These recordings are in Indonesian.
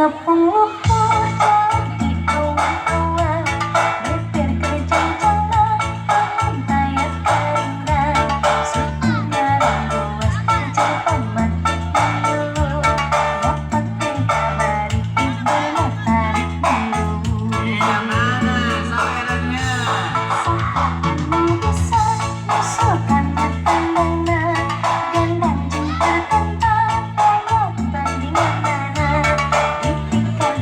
ngepung luhur di awan-awan, beber kerjang-jangan bangun bayat keringan, suku ngarang luas kejar pamati dulu, dapat megabari ibu tarik dulu. Yang mana sawerannya? Sahabatmu bisa musuhkan tandangna, gandang jengkar kentang banyak bandingan mana, dipikar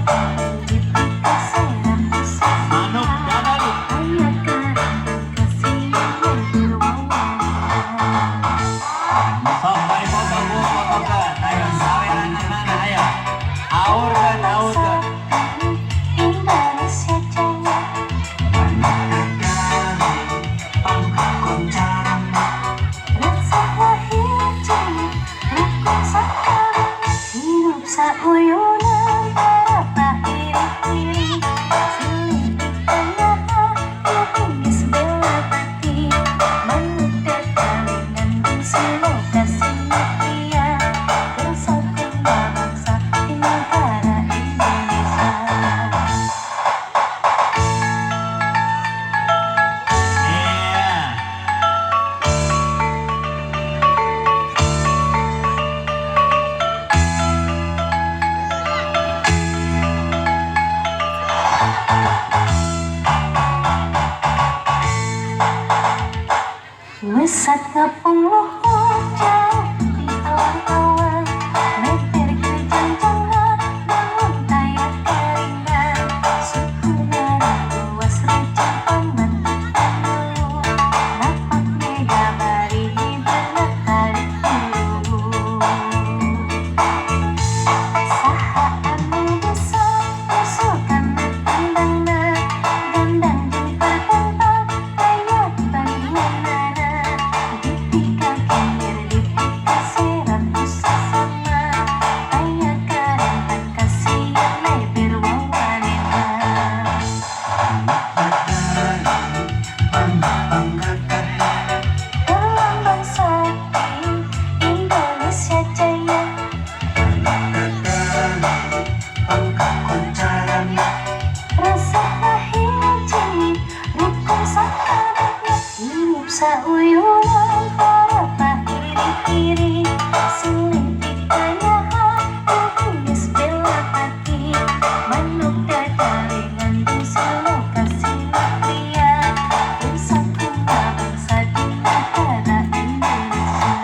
dipikar serap pusat Manuk Dadali. ayah karang kasihan berwawanan. Sampai foto-fotokan. Ayo saweran yang mana? Ayo. Aurkan. Indonesia Jaya, rasanya hiji, rukun sakit, hidup sauyunan para pahiri-hiri, selitikanlah hingis bela pati, Manuk Dadali ngandung semua kasih pria, bersatu bangsa di negara Indonesia. Iya. Mesat ngepung luhur jauh di awan-awan, meter kerjang-jangan bangun tayat keringan, suku ngarang luas rejang pamanti dulu, dapat megabari benak tarik dulu. Sahabatmu bisa musuhkan tandangna, gandang jengkar kentang banyak bandingan mana, dipikar kindir dipikar serap pusat sama, ayah karang kasihan leber wawanina. Berlambang sakti Indonesia Jaya, rasanya hiji, rukun sahabatnya, hidup sauyunan para pahiri-hiri, selitikannya hingis bela pati, Manuk Dadali ngandung semua kasih pria, bersatu bangsa di negara Indonesia.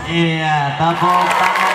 Iya, tepuk tangan.